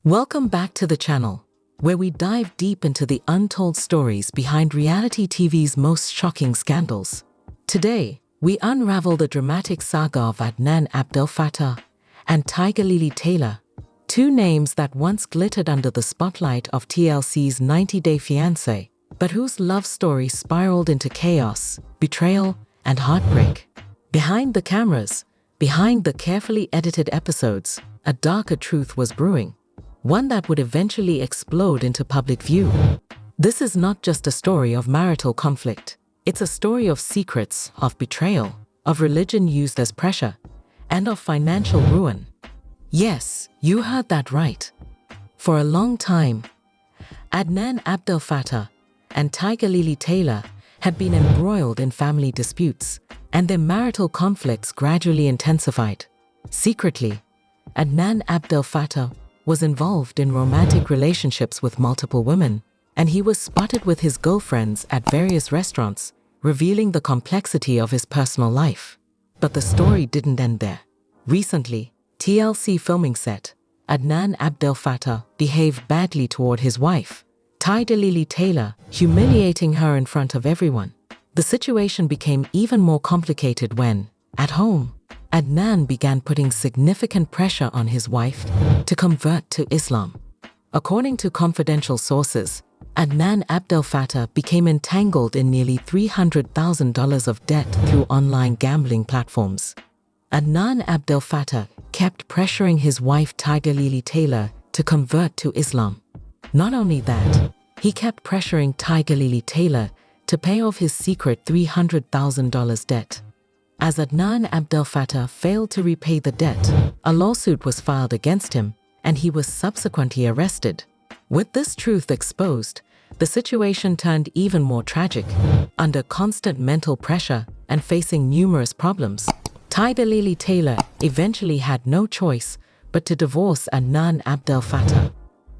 Welcome back to the channel, where we dive deep into the untold stories behind reality TV's most shocking scandals. Today, we unravel the dramatic saga of Adnan Abdel Fattah and Tigerlily Taylor, two names that once glittered under the spotlight of TLC's 90-Day Fiancé, but whose love story spiraled into chaos, betrayal, and heartbreak. Behind the cameras, behind the carefully edited episodes, a darker truth was brewing. One that would eventually explode into public view. This is not just a story of marital conflict. It's a story of secrets, of betrayal, of religion used as pressure, and of financial ruin. Yes, you heard that right. For a long time, Adnan Abdel Fattah and Tigerlily Taylor had been embroiled in family disputes, and their marital conflicts gradually intensified. Secretly, Adnan Abdel Fattah was involved in romantic relationships with multiple women, and he was spotted with his girlfriends at various restaurants, revealing the complexity of his personal life. But the story didn't end there. Recently, TLC filming set, Adnan Abdel Fattah behaved badly toward his wife, Tigerlily Taylor, humiliating her in front of everyone. The situation became even more complicated when, at home, Adnan began putting significant pressure on his wife to convert to Islam. According to confidential sources, Adnan Abdel Fattah became entangled in nearly $300,000 of debt through online gambling platforms. Adnan Abdel Fattah kept pressuring his wife Tigerlily Taylor to convert to Islam. Not only that, he kept pressuring Tigerlily Taylor to pay off his secret $300,000 debt. As Adnan Abdel Fattah failed to repay the debt, a lawsuit was filed against him, and he was subsequently arrested. With this truth exposed, the situation turned even more tragic. Under constant mental pressure and facing numerous problems, Tigerlily Taylor eventually had no choice but to divorce Adnan Abdel Fattah.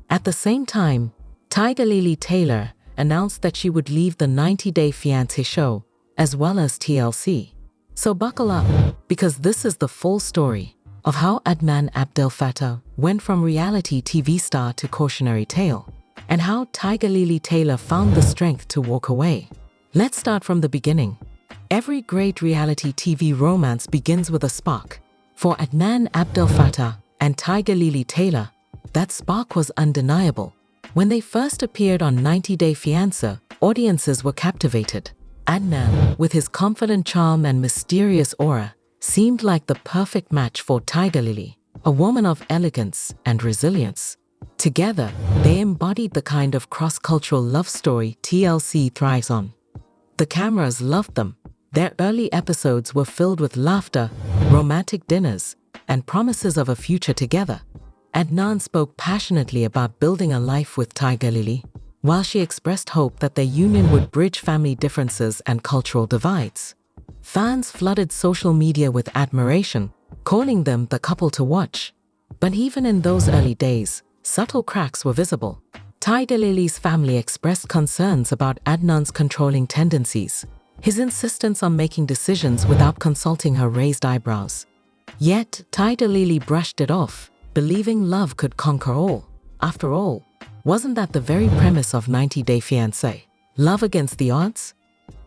At the same time, Tigerlily Taylor announced that she would leave the 90-Day Fiancé show, as well as TLC. So buckle up, because this is the full story of how Adnan Abdel Fattah went from reality TV star to cautionary tale, and how Tigerlily Taylor found the strength to walk away. Let's start from the beginning. Every great reality TV romance begins with a spark. For Adnan Abdel Fattah and Tigerlily Taylor, that spark was undeniable. When they first appeared on 90-Day Fiancé, audiences were captivated. Adnan, with his confident charm and mysterious aura, seemed like the perfect match for Tigerlily, a woman of elegance and resilience. Together, they embodied the kind of cross-cultural love story TLC thrives on. The cameras loved them. Their early episodes were filled with laughter, romantic dinners, and promises of a future together. Adnan spoke passionately about building a life with Tigerlily, while she expressed hope that their union would bridge family differences and cultural divides. Fans flooded social media with admiration, calling them the couple to watch. But even in those early days, subtle cracks were visible. Tigerlily's family expressed concerns about Adnan's controlling tendencies. His insistence on making decisions without consulting her raised eyebrows. Yet, Tigerlily brushed it off, believing love could conquer all. After all, wasn't that the very premise of 90-Day Fiancé? Love against the odds?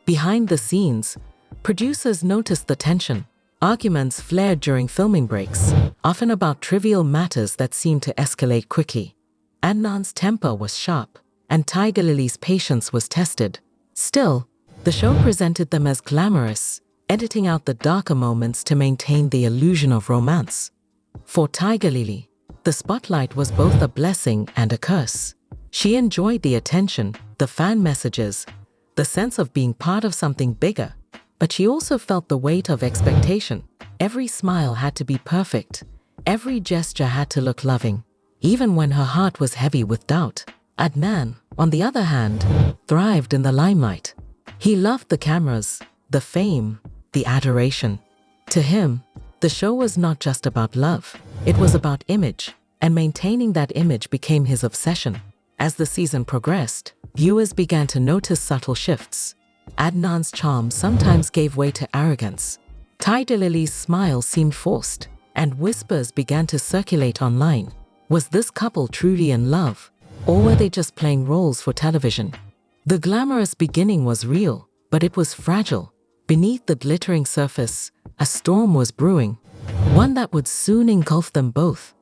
Behind the scenes, producers noticed the tension. Arguments flared during filming breaks, often about trivial matters that seemed to escalate quickly. Adnan's temper was sharp, and Tigerlily's patience was tested. Still, the show presented them as glamorous, editing out the darker moments to maintain the illusion of romance. For Tigerlily, the spotlight was both a blessing and a curse. She enjoyed the attention, the fan messages, the sense of being part of something bigger, but she also felt the weight of expectation. Every smile had to be perfect. Every gesture had to look loving, even when her heart was heavy with doubt. Adnan, on the other hand, thrived in the limelight. He loved the cameras, the fame, the adoration. To him, the show was not just about love. It was about image, and maintaining that image became his obsession. As the season progressed, viewers began to notice subtle shifts. Adnan's charm sometimes gave way to arrogance. Tigerlily's smile seemed forced, and whispers began to circulate online. Was this couple truly in love, or were they just playing roles for television? The glamorous beginning was real, but it was fragile. Beneath the glittering surface, a storm was brewing, one that would soon engulf them both.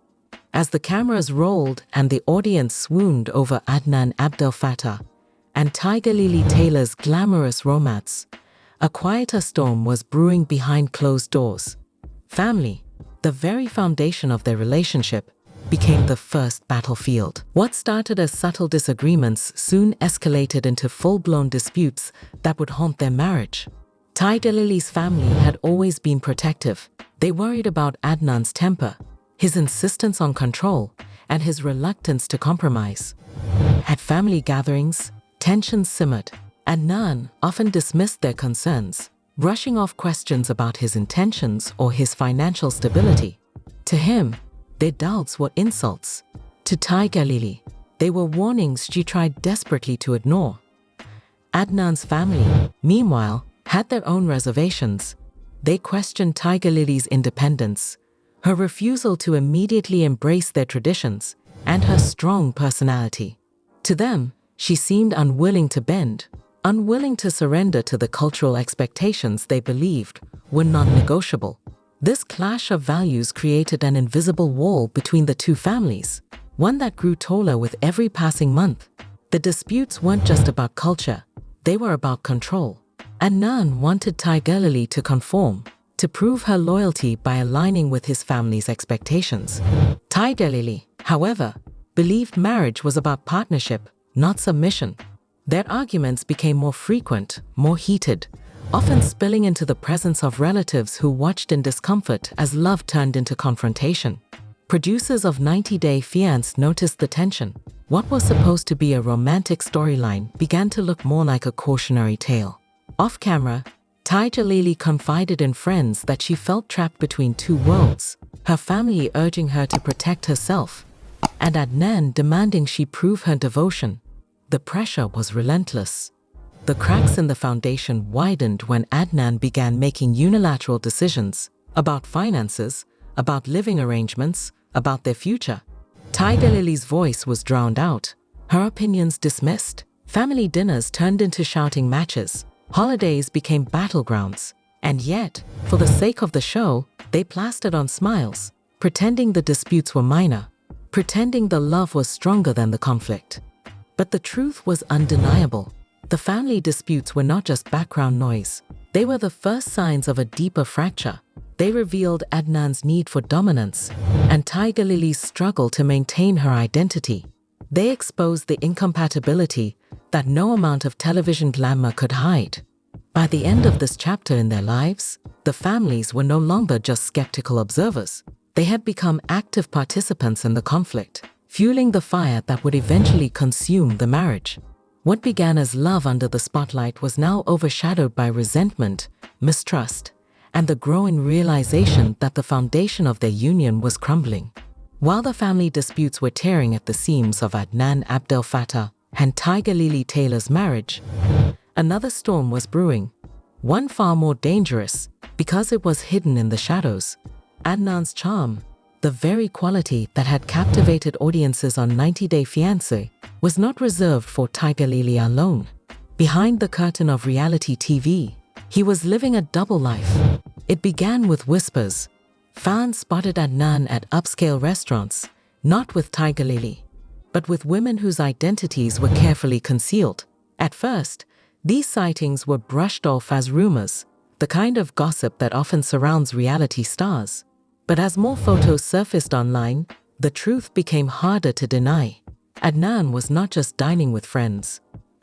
As the cameras rolled and the audience swooned over Adnan Abdel Fattah and Tigerlily Taylor's glamorous romance, a quieter storm was brewing behind closed doors. Family, the very foundation of their relationship, became the first battlefield. What started as subtle disagreements soon escalated into full-blown disputes that would haunt their marriage. Tigerlily's family had always been protective. They worried about Adnan's temper, his insistence on control, and his reluctance to compromise. At family gatherings, tensions simmered. Adnan often dismissed their concerns, brushing off questions about his intentions or his financial stability. To him, their doubts were insults. To Tigerlily, they were warnings she tried desperately to ignore. Adnan's family, meanwhile, had their own reservations. They questioned Tigerlily's independence, her refusal to immediately embrace their traditions, and her strong personality. To them, she seemed unwilling to bend, unwilling to surrender to the cultural expectations they believed were non-negotiable. This clash of values created an invisible wall between the two families, one that grew taller with every passing month. The disputes weren't just about culture, they were about control. Adnan wanted Tigerlily to conform, to prove her loyalty by aligning with his family's expectations. Tigerlily, however, believed marriage was about partnership, not submission. Their arguments became more frequent, more heated, often spilling into the presence of relatives who watched in discomfort as love turned into confrontation. Producers of 90 Day Fiancé noticed the tension. What was supposed to be a romantic storyline began to look more like a cautionary tale. Off-camera, Tigerlily confided in friends that she felt trapped between two worlds, her family urging her to protect herself, and Adnan demanding she prove her devotion. The pressure was relentless. The cracks in the foundation widened when Adnan began making unilateral decisions about finances, about living arrangements, about their future. Tigerlily's voice was drowned out, her opinions dismissed. Family dinners turned into shouting matches. Holidays became battlegrounds. And yet, for the sake of the show, they plastered on smiles, pretending the disputes were minor, pretending the love was stronger than the conflict. But the truth was undeniable. The family disputes were not just background noise. They were the first signs of a deeper fracture. They revealed Adnan's need for dominance and Tigerlily's struggle to maintain her identity. They exposed the incompatibility that no amount of television glamour could hide. By the end of this chapter in their lives, the families were no longer just skeptical observers. They had become active participants in the conflict, fueling the fire that would eventually consume the marriage. What began as love under the spotlight was now overshadowed by resentment, mistrust, and the growing realization that the foundation of their union was crumbling. While the family disputes were tearing at the seams of Adnan Abdel Fattah and Tigerlily Taylor's marriage, another storm was brewing, one far more dangerous because it was hidden in the shadows. Adnan's charm, the very quality that had captivated audiences on 90 Day Fiancé, was not reserved for Tigerlily alone. Behind the curtain of reality TV, he was living a double life. It began with whispers. Fans spotted Adnan at upscale restaurants, not with Tigerlily, but with women whose identities were carefully concealed. At first, these sightings were brushed off as rumors, the kind of gossip that often surrounds reality stars. But as more photos surfaced online, the truth became harder to deny. Adnan was not just dining with friends.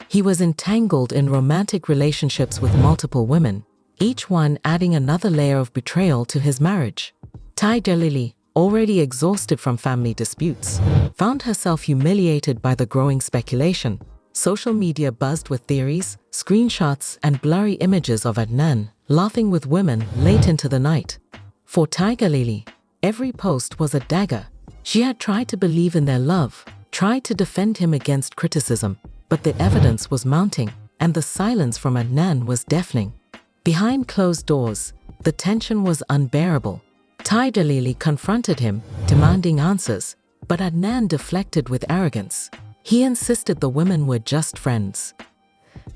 He was entangled in romantic relationships with multiple women, each one adding another layer of betrayal to his marriage. Tigerlily, already exhausted from family disputes, found herself humiliated by the growing speculation. Social media buzzed with theories, screenshots, and blurry images of Adnan laughing with women late into the night. For Tigerlily, every post was a dagger. She had tried to believe in their love, tried to defend him against criticism, but the evidence was mounting, and the silence from Adnan was deafening. Behind closed doors, the tension was unbearable. Tigerlily confronted him, demanding answers. But Adnan deflected with arrogance. He insisted the women were just friends,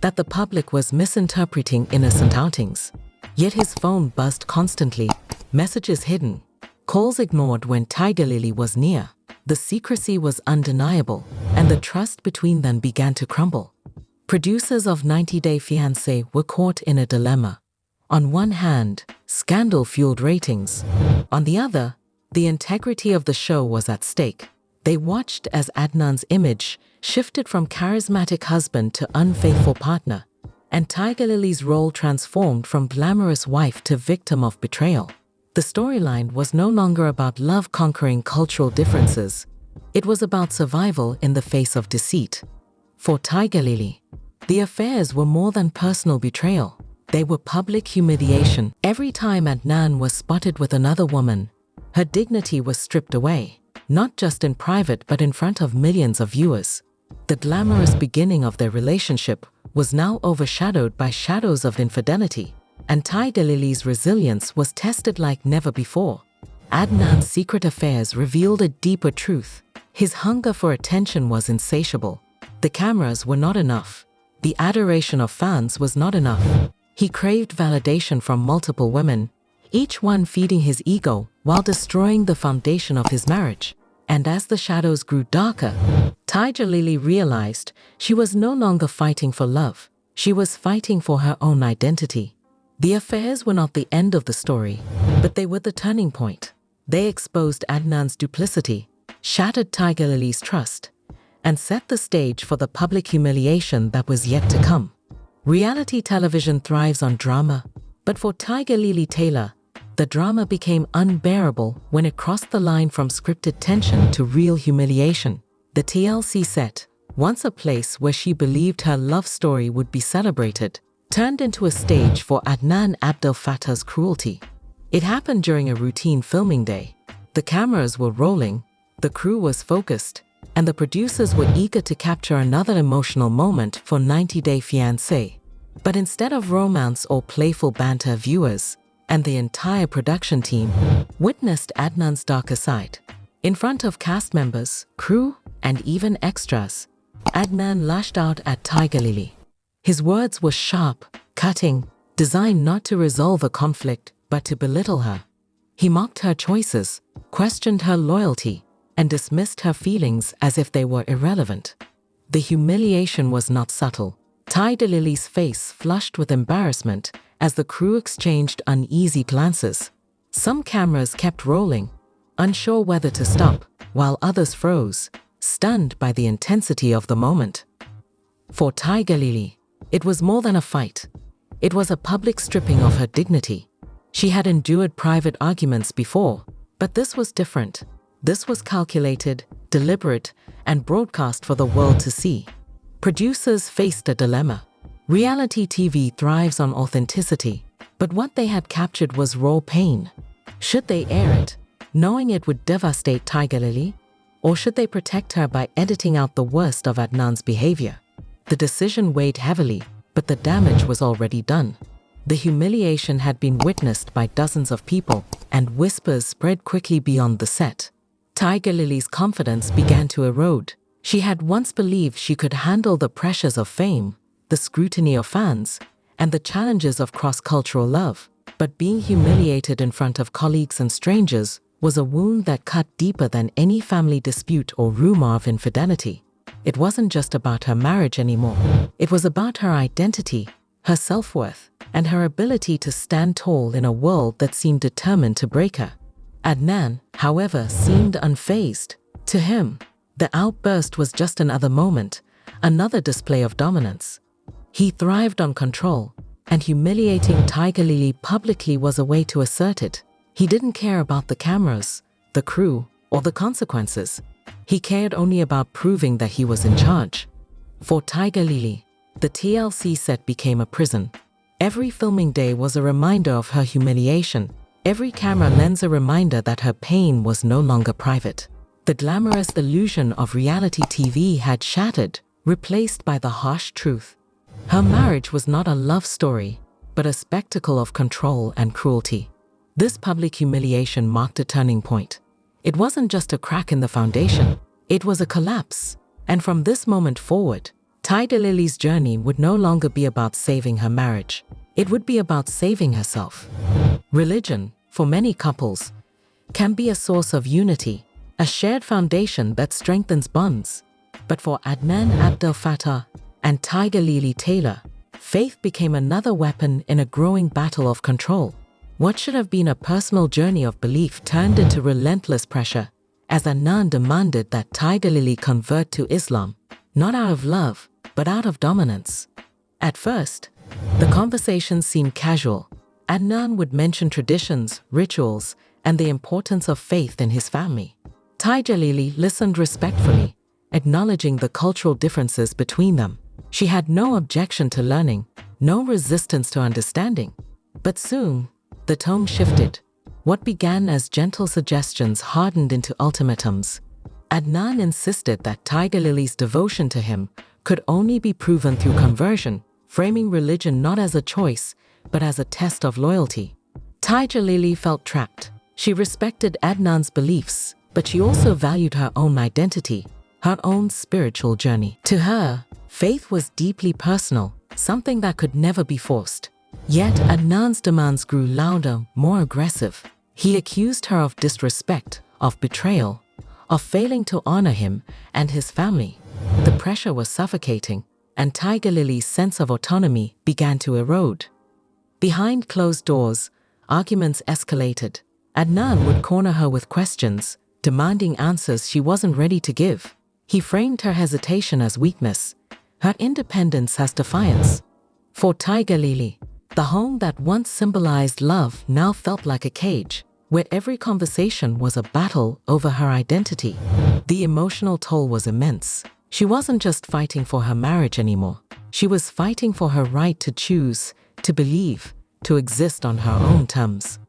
that the public was misinterpreting innocent outings. Yet his phone buzzed constantly, messages hidden, calls ignored when Tigerlily was near. The secrecy was undeniable, and the trust between them began to crumble. Producers of 90 Day Fiancé were caught in a dilemma. On one hand, scandal-fueled ratings. On the other, the integrity of the show was at stake. They watched as Adnan's image shifted from charismatic husband to unfaithful partner, and Tigerlily's role transformed from glamorous wife to victim of betrayal. The storyline was no longer about love conquering cultural differences. It was about survival in the face of deceit. For Tigerlily, the affairs were more than personal betrayal. They were public humiliation. Every time Adnan was spotted with another woman, her dignity was stripped away, not just in private but in front of millions of viewers. The glamorous beginning of their relationship was now overshadowed by shadows of infidelity, and Tigerlily's resilience was tested like never before. Adnan's secret affairs revealed a deeper truth. His hunger for attention was insatiable. The cameras were not enough. The adoration of fans was not enough. He craved validation from multiple women, each one feeding his ego while destroying the foundation of his marriage. And as the shadows grew darker, Tigerlily realized she was no longer fighting for love. She was fighting for her own identity. The affairs were not the end of the story, but they were the turning point. They exposed Adnan's duplicity, shattered Tigerlily's trust, and set the stage for the public humiliation that was yet to come. Reality television thrives on drama, but for Tigerlily Taylor, the drama became unbearable when it crossed the line from scripted tension to real humiliation. The TLC set, once a place where she believed her love story would be celebrated, turned into a stage for Adnan Abdel Fattah's cruelty. It happened during a routine filming day. The cameras were rolling, the crew was focused, and the producers were eager to capture another emotional moment for 90 Day Fiancé. But instead of romance or playful banter, viewers and the entire production team witnessed Adnan's darker side. In front of cast members, crew, and even extras, Adnan lashed out at Tigerlily. His words were sharp, cutting, designed not to resolve a conflict but to belittle her. He mocked her choices, questioned her loyalty, and dismissed her feelings as if they were irrelevant. The humiliation was not subtle. Tigerlily's face flushed with embarrassment as the crew exchanged uneasy glances. Some cameras kept rolling, unsure whether to stop, while others froze, stunned by the intensity of the moment. For Tigerlily, it was more than a fight. It was a public stripping of her dignity. She had endured private arguments before, but this was different. This was calculated, deliberate, and broadcast for the world to see. Producers faced a dilemma. Reality TV thrives on authenticity, but what they had captured was raw pain. Should they air it, knowing it would devastate Tigerlily, or should they protect her by editing out the worst of Adnan's behavior? The decision weighed heavily, but the damage was already done. The humiliation had been witnessed by dozens of people, and whispers spread quickly beyond the set. Tigerlily's confidence began to erode. She had once believed she could handle the pressures of fame, the scrutiny of fans, and the challenges of cross-cultural love. But being humiliated in front of colleagues and strangers was a wound that cut deeper than any family dispute or rumor of infidelity. It wasn't just about her marriage anymore. It was about her identity, her self-worth, and her ability to stand tall in a world that seemed determined to break her. Adnan, however, seemed unfazed. To him, the outburst was just another moment, another display of dominance. He thrived on control, and humiliating Tigerlily publicly was a way to assert it. He didn't care about the cameras, the crew, or the consequences. He cared only about proving that he was in charge. For Tigerlily, the TLC set became a prison. Every filming day was a reminder of her humiliation. Every camera lens a reminder that her pain was no longer private. The glamorous illusion of reality TV had shattered, replaced by the harsh truth. Her marriage was not a love story, but a spectacle of control and cruelty. This public humiliation marked a turning point. It wasn't just a crack in the foundation, it was a collapse. And from this moment forward, Tigerlily's journey would no longer be about saving her marriage. It would be about saving herself. Religion, for many couples, can be a source of unity, a shared foundation that strengthens bonds. But for Adnan Abdel Fattah and Tigerlily Taylor, faith became another weapon in a growing battle of control. What should have been a personal journey of belief turned into relentless pressure, as Adnan demanded that Tigerlily convert to Islam, not out of love, but out of dominance. At first, the conversations seemed casual. Adnan would mention traditions, rituals, and the importance of faith in his family. Tigerlily listened respectfully, acknowledging the cultural differences between them. She had no objection to learning, no resistance to understanding. But soon, the tone shifted. What began as gentle suggestions hardened into ultimatums. Adnan insisted that Tigerlily's devotion to him could only be proven through conversion, framing religion not as a choice, but as a test of loyalty. Tigerlily felt trapped. She respected Adnan's beliefs, but she also valued her own identity, her own spiritual journey. To her, faith was deeply personal, something that could never be forced. Yet Adnan's demands grew louder, more aggressive. He accused her of disrespect, of betrayal, of failing to honor him and his family. The pressure was suffocating, and Tigerlily's sense of autonomy began to erode. Behind closed doors, arguments escalated. Adnan would corner her with questions, demanding answers she wasn't ready to give. He framed her hesitation as weakness, her independence as defiance. For Tigerlily, the home that once symbolized love now felt like a cage, where every conversation was a battle over her identity. The emotional toll was immense. She wasn't just fighting for her marriage anymore. She was fighting for her right to choose, to believe, to exist on her own terms.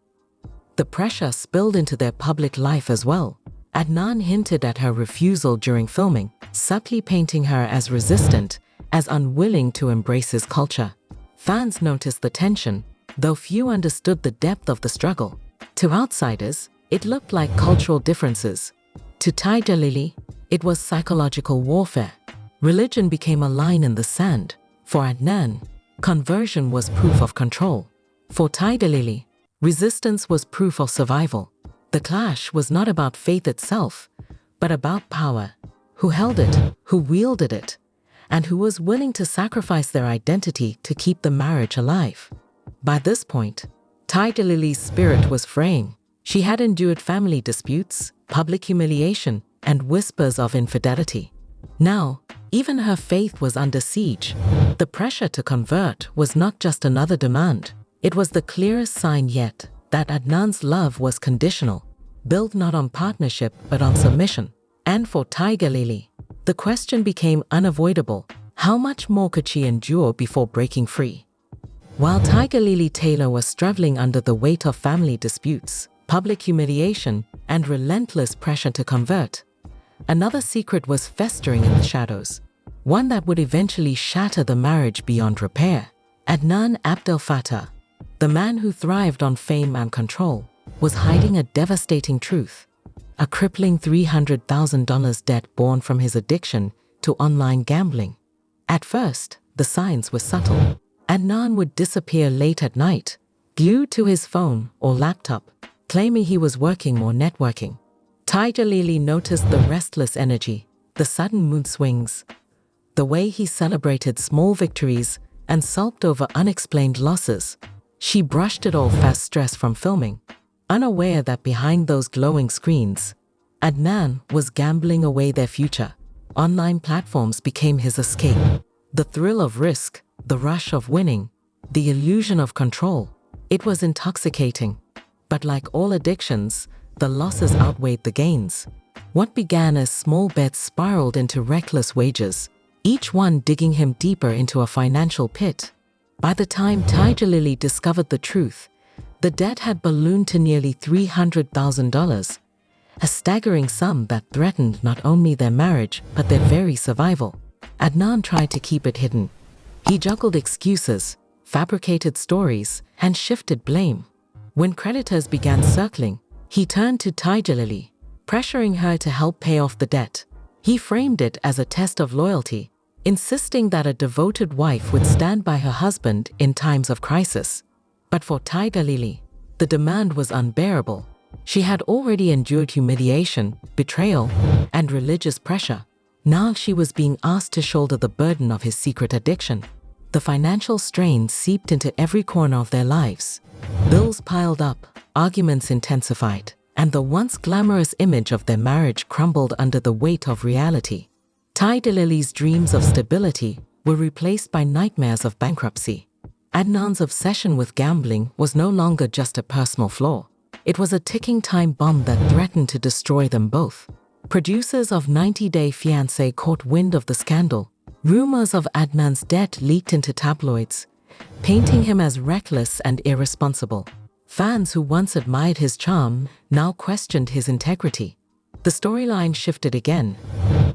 The pressure spilled into their public life as well. Adnan hinted at her refusal during filming, subtly painting her as resistant, as unwilling to embrace his culture. Fans noticed the tension, though few understood the depth of the struggle. To outsiders, it looked like cultural differences. To Tigerlily, it was psychological warfare. Religion became a line in the sand. For Adnan, conversion was proof of control. For Tigerlily, resistance was proof of survival. The clash was not about faith itself, but about power. Who held it, who wielded it, and who was willing to sacrifice their identity to keep the marriage alive. By this point, Tigerlily's spirit was fraying. She had endured family disputes, public humiliation, and whispers of infidelity. Now, even her faith was under siege. The pressure to convert was not just another demand. It was the clearest sign yet that Adnan's love was conditional, built not on partnership but on submission. And for Tigerlily, the question became unavoidable. How much more could she endure before breaking free? While Tigerlily Taylor was struggling under the weight of family disputes, public humiliation, and relentless pressure to convert, another secret was festering in the shadows, one that would eventually shatter the marriage beyond repair. Adnan Abdel Fattah, the man who thrived on fame and control, was hiding a devastating truth. A crippling $300,000 debt born from his addiction to online gambling. At first, the signs were subtle. Adnan would disappear late at night, glued to his phone or laptop, claiming he was working or networking. Tigerlily noticed the restless energy, the sudden mood swings, the way he celebrated small victories and sulked over unexplained losses. She brushed it off as stress from filming, unaware that behind those glowing screens, Adnan was gambling away their future. Online platforms became his escape. The thrill of risk, the rush of winning, the illusion of control. It was intoxicating. But like all addictions, the losses outweighed the gains. What began as small bets spiraled into reckless wagers, each one digging him deeper into a financial pit. By the time Tigerlily discovered the truth, the debt had ballooned to nearly $300,000, a staggering sum that threatened not only their marriage but their very survival. Adnan tried to keep it hidden. He juggled excuses, fabricated stories, and shifted blame. When creditors began circling, he turned to Tigerlily, pressuring her to help pay off the debt. He framed it as a test of loyalty, insisting that a devoted wife would stand by her husband in times of crisis. But for Tigerlily, the demand was unbearable. She had already endured humiliation, betrayal, and religious pressure. Now she was being asked to shoulder the burden of his secret addiction. The financial strain seeped into every corner of their lives. Bills piled up, arguments intensified, and the once glamorous image of their marriage crumbled under the weight of reality. Tigerlily's dreams of stability were replaced by nightmares of bankruptcy. Adnan's obsession with gambling was no longer just a personal flaw. It was a ticking time bomb that threatened to destroy them both. Producers of 90 Day Fiancé caught wind of the scandal. Rumors of Adnan's debt leaked into tabloids, painting him as reckless and irresponsible. Fans who once admired his charm now questioned his integrity. The storyline shifted again,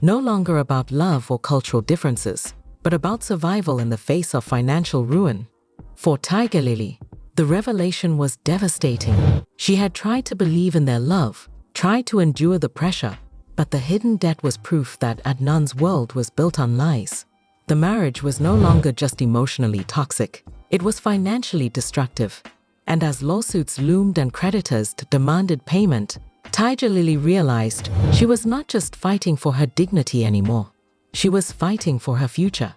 no longer about love or cultural differences, but about survival in the face of financial ruin. For Tigerlily, the revelation was devastating. She had tried to believe in their love, tried to endure the pressure, but the hidden debt was proof that Adnan's world was built on lies. The marriage was no longer just emotionally toxic, it was financially destructive. And as lawsuits loomed and creditors demanded payment, Tigerlily realized she was not just fighting for her dignity anymore. She was fighting for her future.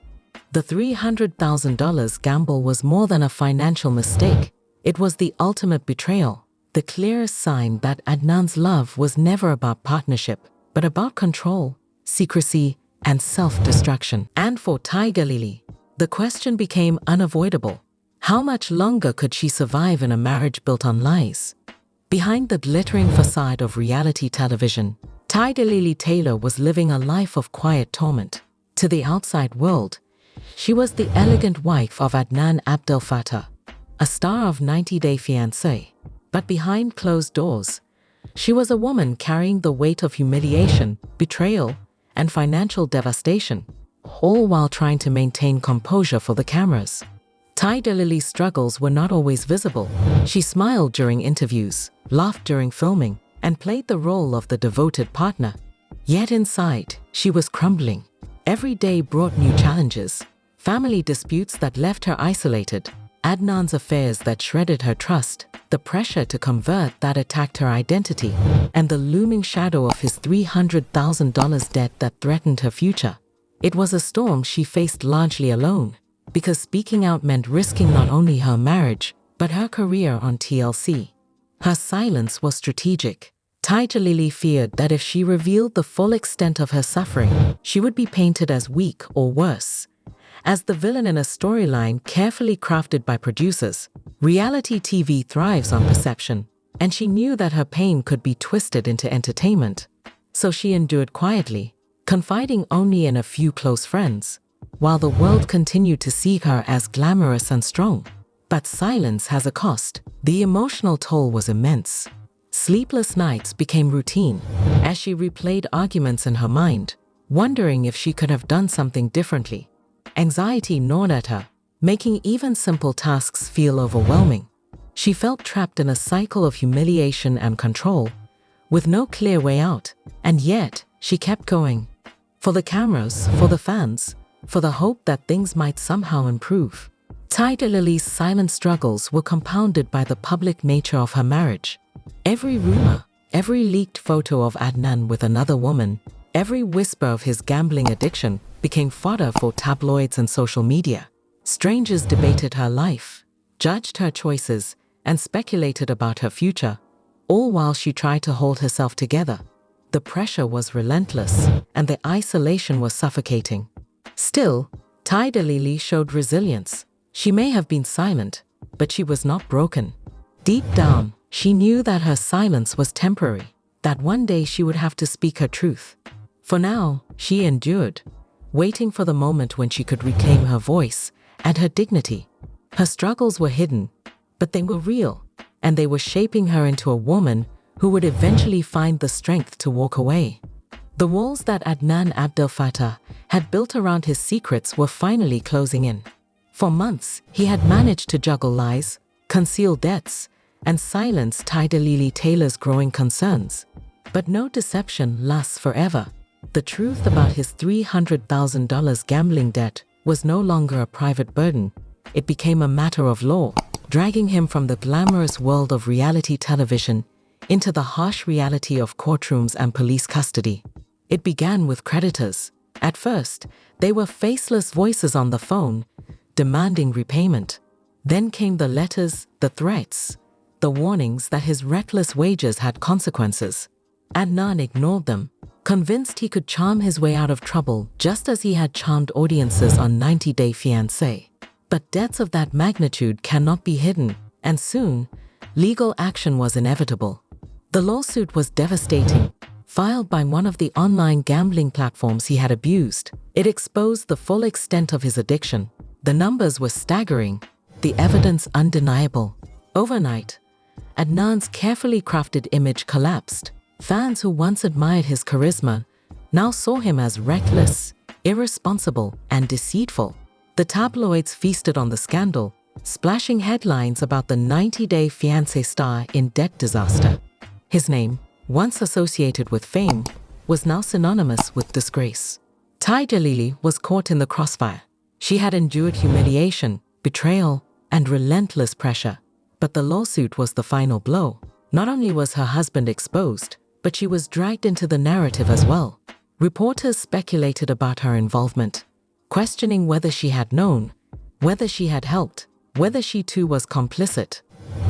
The $300,000 gamble was more than a financial mistake. It was the ultimate betrayal, the clearest sign that Adnan's love was never about partnership, but about control, secrecy, and self-destruction. And for Tigerlily, the question became unavoidable. How much longer could she survive in a marriage built on lies? Behind the glittering facade of reality television, Tigerlily Taylor was living a life of quiet torment. To the outside world, she was the elegant wife of Adnan Abdel Fattah, a star of 90 Day Fiancé. But behind closed doors, she was a woman carrying the weight of humiliation, betrayal, and financial devastation, all while trying to maintain composure for the cameras. Tigerlily's struggles were not always visible. She smiled during interviews, laughed during filming, and played the role of the devoted partner. Yet inside, she was crumbling. Every day brought new challenges. Family disputes that left her isolated, Adnan's affairs that shredded her trust, the pressure to convert that attacked her identity, and the looming shadow of his $300,000 debt that threatened her future. It was a storm she faced largely alone, because speaking out meant risking not only her marriage, but her career on TLC. Her silence was strategic. Tigerlily feared that if she revealed the full extent of her suffering, she would be painted as weak or worse, as the villain in a storyline carefully crafted by producers. Reality TV thrives on perception, and she knew that her pain could be twisted into entertainment. So she endured quietly, confiding only in a few close friends, while the world continued to see her as glamorous and strong. But silence has a cost. The emotional toll was immense. Sleepless nights became routine as she replayed arguments in her mind, wondering if she could have done something differently. Anxiety gnawed at her, making even simple tasks feel overwhelming. She felt trapped in a cycle of humiliation and control, with no clear way out. And yet, she kept going. For the cameras, for the fans, for the hope that things might somehow improve. Tigerlily's silent struggles were compounded by the public nature of her marriage. Every rumor, every leaked photo of Adnan with another woman, every whisper of his gambling addiction became fodder for tabloids and social media. Strangers debated her life, judged her choices, and speculated about her future, all while she tried to hold herself together. The pressure was relentless, and the isolation was suffocating. Still, Tigerlily showed resilience. She may have been silent, but she was not broken. Deep down, she knew that her silence was temporary, that one day she would have to speak her truth. For now, she endured, waiting for the moment when she could reclaim her voice and her dignity. Her struggles were hidden, but they were real, and they were shaping her into a woman who would eventually find the strength to walk away. The walls that Adnan Abdel Fattah had built around his secrets were finally closing in. For months, he had managed to juggle lies, conceal debts, and silence Tigerlily Taylor's growing concerns. But no deception lasts forever. The truth about his $300,000 gambling debt was no longer a private burden. It became a matter of law, dragging him from the glamorous world of reality television into the harsh reality of courtrooms and police custody. It began with creditors. At first, they were faceless voices on the phone, demanding repayment. Then came the letters, the threats, the warnings that his reckless wagers had consequences. Adnan ignored them, convinced he could charm his way out of trouble just as he had charmed audiences on 90-Day Fiancé. But debts of that magnitude cannot be hidden, and soon, legal action was inevitable. The lawsuit was devastating. Filed by one of the online gambling platforms he had abused, it exposed the full extent of his addiction. The numbers were staggering, the evidence undeniable. Overnight, Adnan's carefully crafted image collapsed. Fans who once admired his charisma now saw him as reckless, irresponsible, and deceitful. The tabloids feasted on the scandal, splashing headlines about the 90-Day Fiancé star in debt disaster. His name, once associated with fame, was now synonymous with disgrace. Tigerlily was caught in the crossfire. She had endured humiliation, betrayal, and relentless pressure. But the lawsuit was the final blow. Not only was her husband exposed, but she was dragged into the narrative as well. Reporters speculated about her involvement, questioning whether she had known, whether she had helped, whether she too was complicit.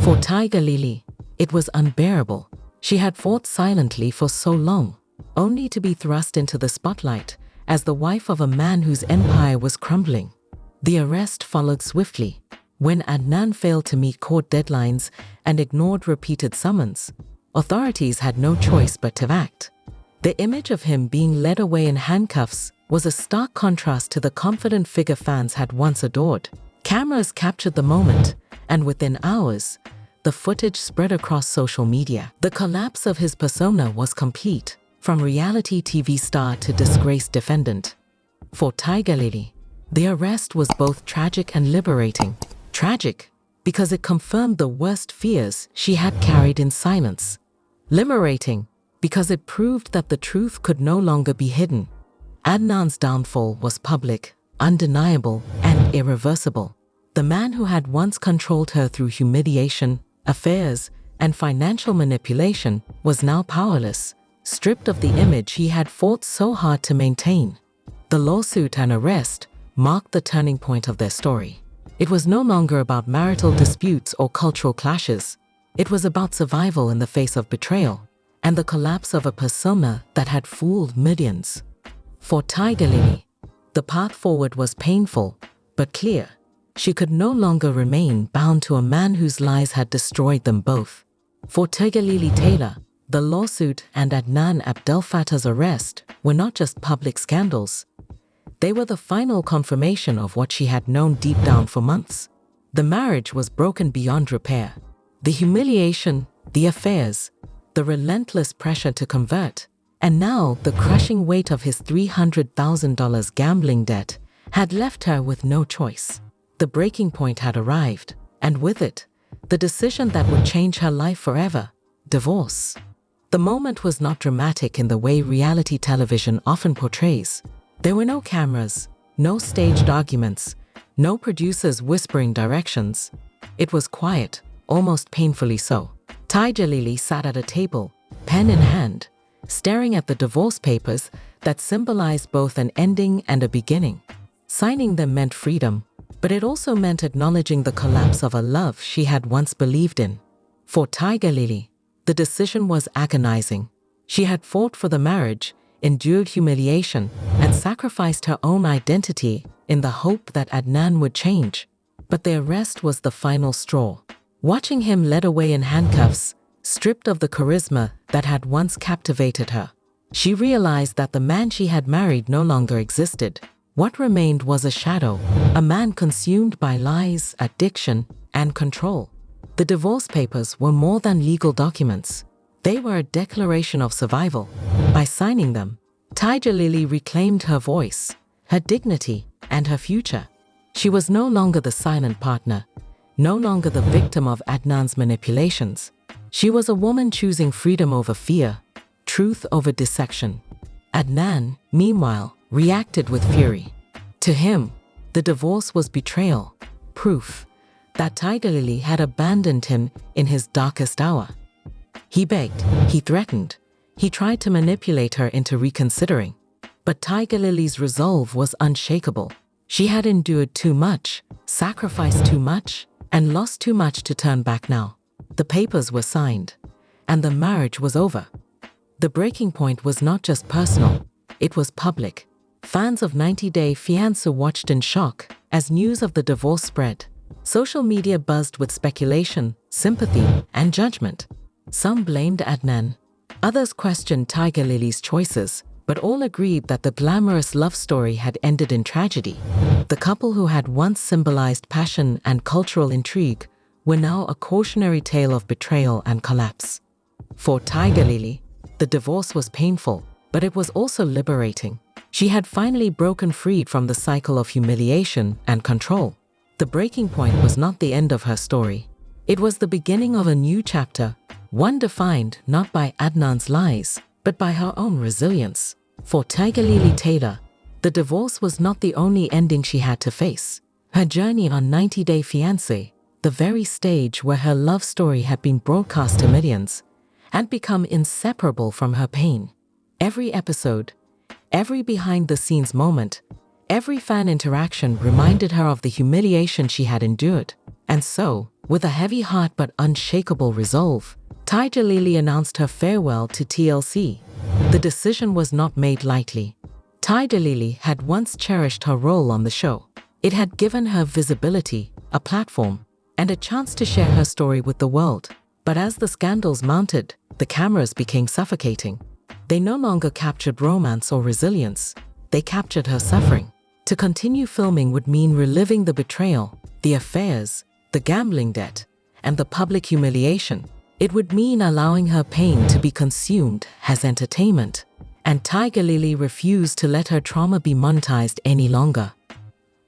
For Tigerlily, it was unbearable. She had fought silently for so long, only to be thrust into the spotlight as the wife of a man whose empire was crumbling. The arrest followed swiftly. When Adnan failed to meet court deadlines and ignored repeated summons, authorities had no choice but to act. The image of him being led away in handcuffs was a stark contrast to the confident figure fans had once adored. Cameras captured the moment, and within hours, the footage spread across social media. The collapse of his persona was complete, from reality TV star to disgraced defendant. For Tigerlily, the arrest was both tragic and liberating. Tragic, because it confirmed the worst fears she had carried in silence. Liberating, because it proved that the truth could no longer be hidden. Adnan's downfall was public, undeniable, and irreversible. The man who had once controlled her through humiliation, affairs, and financial manipulation was now powerless, stripped of the image he had fought so hard to maintain. The lawsuit and arrest marked the turning point of their story. It was no longer about marital disputes or cultural clashes. It was about survival in the face of betrayal and the collapse of a persona that had fooled millions. For Tigerlily, the path forward was painful but clear. She could no longer remain bound to a man whose lies had destroyed them both. For Tigerlily Taylor, the lawsuit and Adnan Abdelfattah's arrest were not just public scandals. They were the final confirmation of what she had known deep down for months. The marriage was broken beyond repair. The humiliation, the affairs, the relentless pressure to convert, and now the crushing weight of his $300,000 gambling debt had left her with no choice. The breaking point had arrived, and with it, the decision that would change her life forever: divorce. The moment was not dramatic in the way reality television often portrays. There were no cameras, no staged arguments, no producers whispering directions. It was quiet, almost painfully so. Tigerlily sat at a table, pen in hand, staring at the divorce papers that symbolized both an ending and a beginning. Signing them meant freedom, but it also meant acknowledging the collapse of a love she had once believed in. For Tigerlily, the decision was agonizing. She had fought for the marriage, endured humiliation, and sacrificed her own identity in the hope that Adnan would change. But the arrest was the final straw. Watching him led away in handcuffs, stripped of the charisma that had once captivated her, she realized that the man she had married no longer existed. What remained was a shadow, a man consumed by lies, addiction, and control. The divorce papers were more than legal documents. They were a declaration of survival. By signing them, Tigerlily reclaimed her voice, her dignity, and her future. She was no longer the silent partner, no longer the victim of Adnan's manipulations. She was a woman choosing freedom over fear, truth over dissection. Adnan, meanwhile, reacted with fury. To him, the divorce was betrayal, proof that Tigerlily had abandoned him in his darkest hour. He begged, he threatened, he tried to manipulate her into reconsidering. But Tigerlily's resolve was unshakable. She had endured too much, sacrificed too much, and lost too much to turn back now. The papers were signed, and the marriage was over. The breaking point was not just personal, it was public. Fans of 90 Day Fiancé watched in shock as news of the divorce spread. Social media buzzed with speculation, sympathy, and judgment. Some blamed Adnan. Others questioned Tigerlily's choices, but all agreed that the glamorous love story had ended in tragedy. The couple who had once symbolized passion and cultural intrigue were now a cautionary tale of betrayal and collapse. For Tigerlily, the divorce was painful, but it was also liberating. She had finally broken free from the cycle of humiliation and control. The breaking point was not the end of her story. It was the beginning of a new chapter, one defined not by Adnan's lies, but by her own resilience. For Tigerlily Taylor, the divorce was not the only ending she had to face. Her journey on 90 Day Fiancé, the very stage where her love story had been broadcast to millions, had become inseparable from her pain. Every episode, every behind-the-scenes moment, every fan interaction reminded her of the humiliation she had endured. And so, with a heavy heart but unshakable resolve, Tigerlily announced her farewell to TLC. The decision was not made lightly. Tigerlily had once cherished her role on the show. It had given her visibility, a platform, and a chance to share her story with the world. But as the scandals mounted, the cameras became suffocating. They no longer captured romance or resilience. They captured her suffering. To continue filming would mean reliving the betrayal, the affairs, the gambling debt, and the public humiliation. It would mean allowing her pain to be consumed as entertainment. And Tigerlily refused to let her trauma be monetized any longer.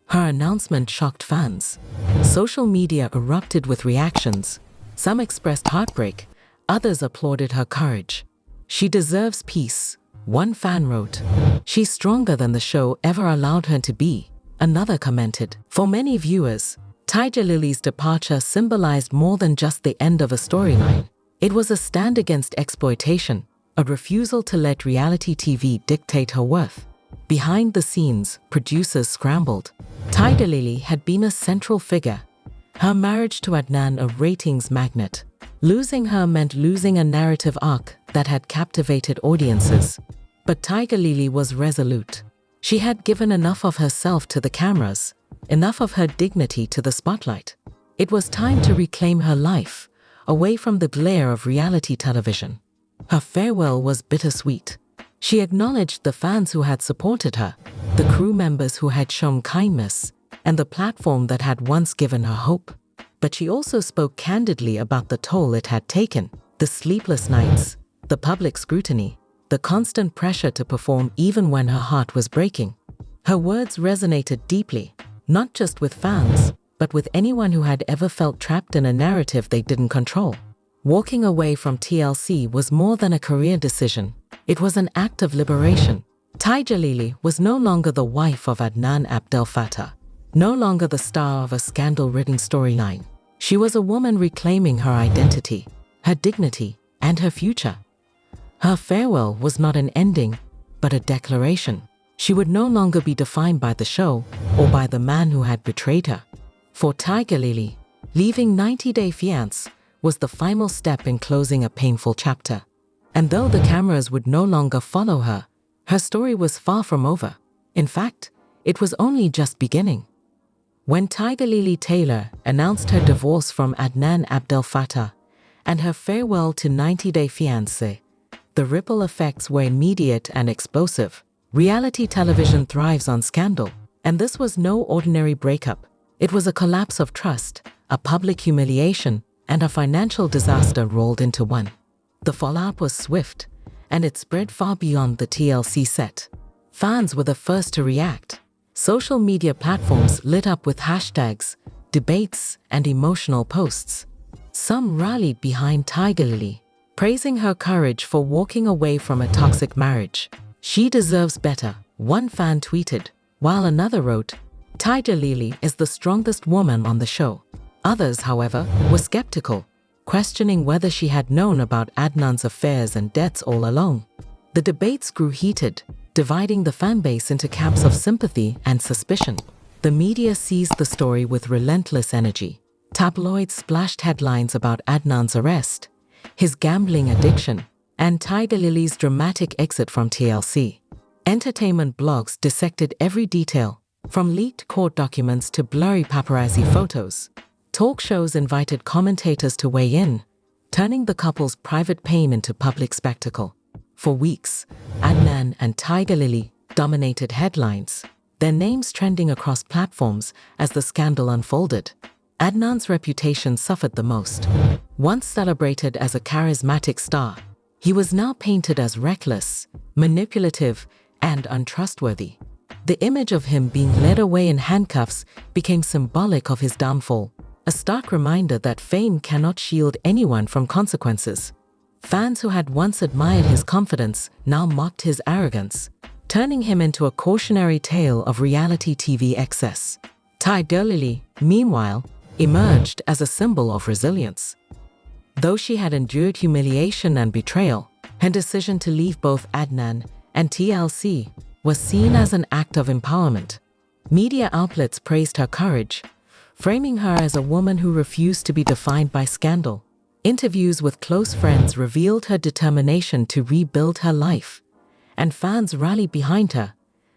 Her announcement shocked fans. Social media erupted with reactions. Some expressed heartbreak, others applauded her courage. She deserves peace, one fan wrote. She's stronger than the show ever allowed her to be, another commented. For many viewers, Tigerlily's departure symbolized more than just the end of a storyline. It was a stand against exploitation, a refusal to let reality TV dictate her worth. Behind the scenes, producers scrambled. Tigerlily had been a central figure. Her marriage to Adnan a ratings magnet. Losing her meant losing a narrative arc that had captivated audiences. But Tigerlily was resolute. She had given enough of herself to the cameras, enough of her dignity to the spotlight. It was time to reclaim her life, away from the glare of reality television. Her farewell was bittersweet. She acknowledged the fans who had supported her, the crew members who had shown kindness, and the platform that had once given her hope. But she also spoke candidly about the toll it had taken, the sleepless nights, the public scrutiny, the constant pressure to perform even when her heart was breaking. Her words resonated deeply, not just with fans, but with anyone who had ever felt trapped in a narrative they didn't control. Walking away from TLC was more than a career decision. It was an act of liberation. Tigerlily was no longer the wife of Adnan Abdel Fattah, no longer the star of a scandal-ridden storyline. She was a woman reclaiming her identity, her dignity, and her future. Her farewell was not an ending, but a declaration. She would no longer be defined by the show or by the man who had betrayed her. For Tigerlily, leaving 90 Day Fiancé was the final step in closing a painful chapter. And though the cameras would no longer follow her, her story was far from over. In fact, it was only just beginning. When Tigerlily Taylor announced her divorce from Adnan Abdel Fattah and her farewell to 90 Day Fiancé, the ripple effects were immediate and explosive. Reality television thrives on scandal, and this was no ordinary breakup. It was a collapse of trust, a public humiliation, and a financial disaster rolled into one. The fallout was swift, and it spread far beyond the TLC set. Fans were the first to react. Social media platforms lit up with hashtags, debates, and emotional posts. Some rallied behind Tigerlily, praising her courage for walking away from a toxic marriage. "She deserves better," one fan tweeted, while another wrote, "Tigerlily is the strongest woman on the show." Others, however, were skeptical, questioning whether she had known about Adnan's affairs and debts all along. The debates grew heated, dividing the fanbase into camps of sympathy and suspicion. The media seized the story with relentless energy. Tabloids splashed headlines about Adnan's arrest, his gambling addiction, and Tigerlily's dramatic exit from TLC. Entertainment blogs dissected every detail, from leaked court documents to blurry paparazzi photos. Talk shows invited commentators to weigh in, turning the couple's private pain into public spectacle. For weeks, Adnan and Tigerlily dominated headlines, their names trending across platforms as the scandal unfolded. Adnan's reputation suffered the most. Once celebrated as a charismatic star, he was now painted as reckless, manipulative, and untrustworthy. The image of him being led away in handcuffs became symbolic of his downfall, a stark reminder that fame cannot shield anyone from consequences. Fans who had once admired his confidence now mocked his arrogance, turning him into a cautionary tale of reality TV excess. Tigerlily, meanwhile, emerged as a symbol of resilience. Though she had endured humiliation and betrayal, her decision to leave both Adnan and TLC was seen as an act of empowerment. Media outlets praised her courage, framing her as a woman who refused to be defined by scandal. Interviews with close friends revealed her determination to rebuild her life, and fans rallied behind her,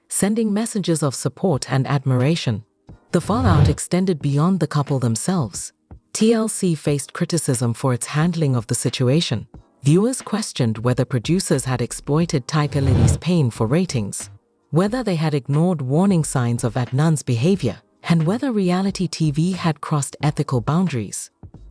sending messages of support and admiration. The fallout extended beyond the couple themselves. TLC faced criticism for its handling of the situation. Viewers questioned whether producers had exploited Tigerlily's pain for ratings, whether they had ignored warning signs of Adnan's behavior, and whether reality TV had crossed ethical boundaries.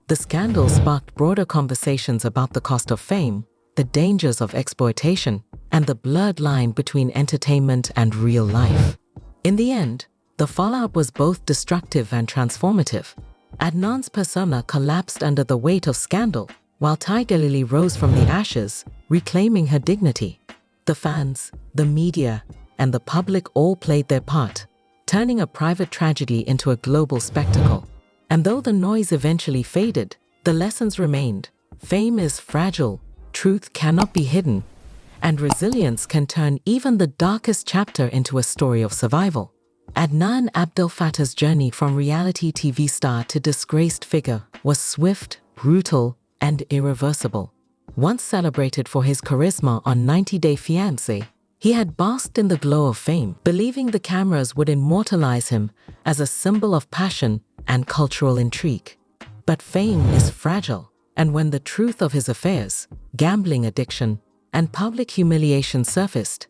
The scandal sparked broader conversations about the cost of fame, the dangers of exploitation, and the blurred line between entertainment and real life. In the end, the fallout was both destructive and transformative. Adnan's persona collapsed under the weight of scandal, while Tigerlily rose from the ashes, reclaiming her dignity. The fans, the media, and the public all played their part, turning a private tragedy into a global spectacle. And though the noise eventually faded, the lessons remained. Fame is fragile, truth cannot be hidden, and resilience can turn even the darkest chapter into a story of survival. Adnan Abdel Fattah's journey from reality TV star to disgraced figure was swift, brutal, and irreversible. Once celebrated for his charisma on 90 Day Fiancé, he had basked in the glow of fame, believing the cameras would immortalize him as a symbol of passion and cultural intrigue. But fame is fragile, and when the truth of his affairs, gambling addiction, and public humiliation surfaced,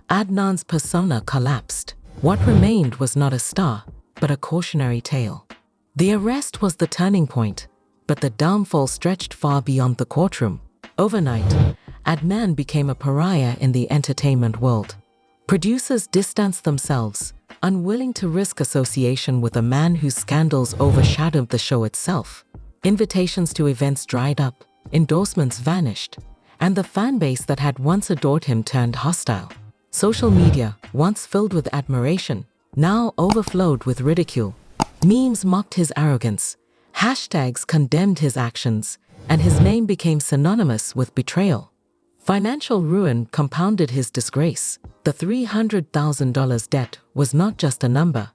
Adnan's persona collapsed. What remained was not a star, but a cautionary tale. The arrest was the turning point, but the downfall stretched far beyond the courtroom. Overnight, Adnan became a pariah in the entertainment world. Producers distanced themselves, unwilling to risk association with a man whose scandals overshadowed the show itself. Invitations to events dried up, endorsements vanished, and the fanbase that had once adored him turned hostile. Social media, once filled with admiration, now overflowed with ridicule. Memes mocked his arrogance, hashtags condemned his actions, and his name became synonymous with betrayal. Financial ruin compounded his disgrace. The $300,000 debt was not just a number.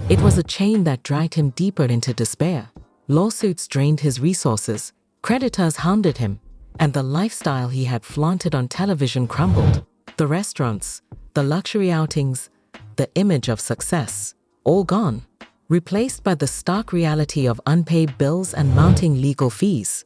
It was a chain that dragged him deeper into despair. Lawsuits drained his resources, creditors hounded him, and the lifestyle he had flaunted on television crumbled. The restaurants, the luxury outings, the image of success, all gone, replaced by the stark reality of unpaid bills and mounting legal fees.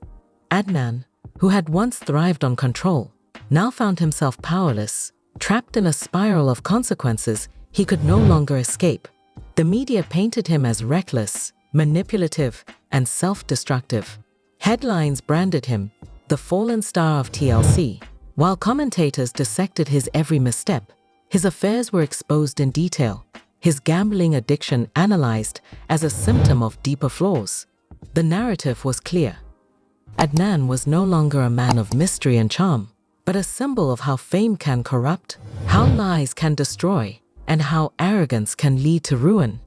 Adnan, who had once thrived on control, now found himself powerless, trapped in a spiral of consequences he could no longer escape. The media painted him as reckless, manipulative, and self-destructive. Headlines branded him the fallen star of TLC, while commentators dissected his every misstep. His affairs were exposed in detail, his gambling addiction analyzed as a symptom of deeper flaws. The narrative was clear. Adnan was no longer a man of mystery and charm, but a symbol of how fame can corrupt, how lies can destroy, and how arrogance can lead to ruin.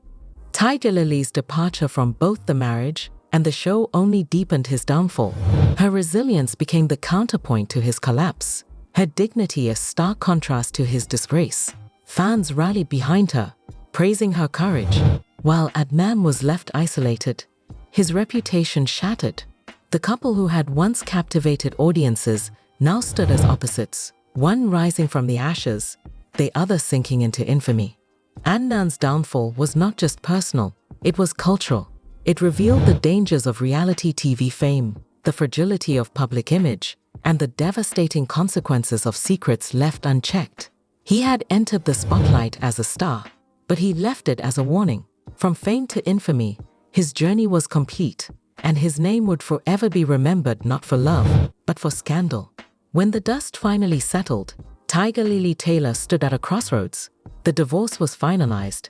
Tigerlily's departure from both the marriage and the show only deepened his downfall. Her resilience became the counterpoint to his collapse, her dignity a stark contrast to his disgrace. Fans rallied behind her, praising her courage, while Adnan was left isolated, his reputation shattered. The couple who had once captivated audiences now stood as opposites, one rising from the ashes, the other sinking into infamy. Adnan's downfall was not just personal, it was cultural. It revealed the dangers of reality TV fame, the fragility of public image, and the devastating consequences of secrets left unchecked. He had entered the spotlight as a star, but he left it as a warning. From fame to infamy, his journey was complete, and his name would forever be remembered not for love, but for scandal. When the dust finally settled, Tigerlily Taylor stood at a crossroads. The divorce was finalized.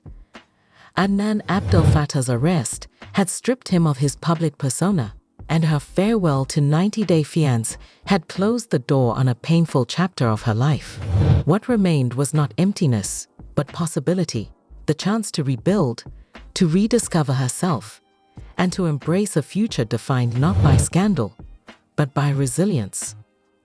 Adnan Abdel Fattah's arrest had stripped him of his public persona, and her farewell to 90-Day Fiancé had closed the door on a painful chapter of her life. What remained was not emptiness, but possibility, the chance to rebuild, to rediscover herself, and to embrace a future defined not by scandal, but by resilience.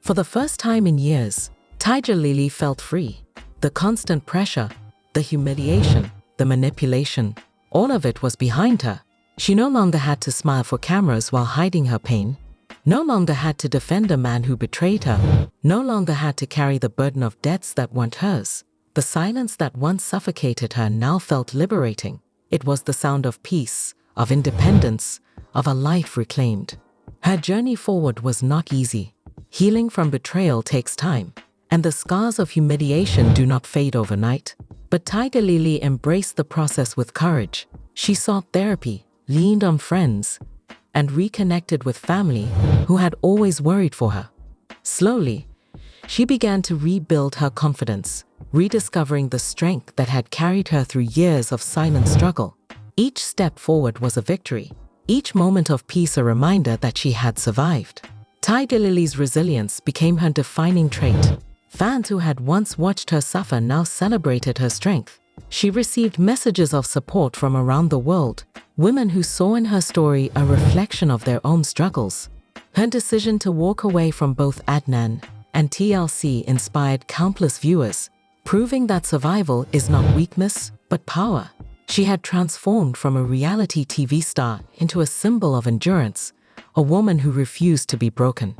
For the first time in years, Tigerlily felt free. The constant pressure, the humiliation, the manipulation, all of it was behind her. She no longer had to smile for cameras while hiding her pain, no longer had to defend a man who betrayed her, no longer had to carry the burden of debts that weren't hers. The silence that once suffocated her now felt liberating. It was the sound of peace, of independence, of a life reclaimed. Her journey forward was not easy. Healing from betrayal takes time, and the scars of humiliation do not fade overnight. But Tigerlily embraced the process with courage. She sought therapy, leaned on friends, and reconnected with family who had always worried for her. Slowly, she began to rebuild her confidence, rediscovering the strength that had carried her through years of silent struggle. Each step forward was a victory, each moment of peace a reminder that she had survived. Tigerlily's resilience became her defining trait. Fans who had once watched her suffer now celebrated her strength. She received messages of support from around the world, women who saw in her story a reflection of their own struggles. Her decision to walk away from both Adnan and TLC inspired countless viewers, proving that survival is not weakness, but power. She had transformed from a reality TV star into a symbol of endurance, a woman who refused to be broken.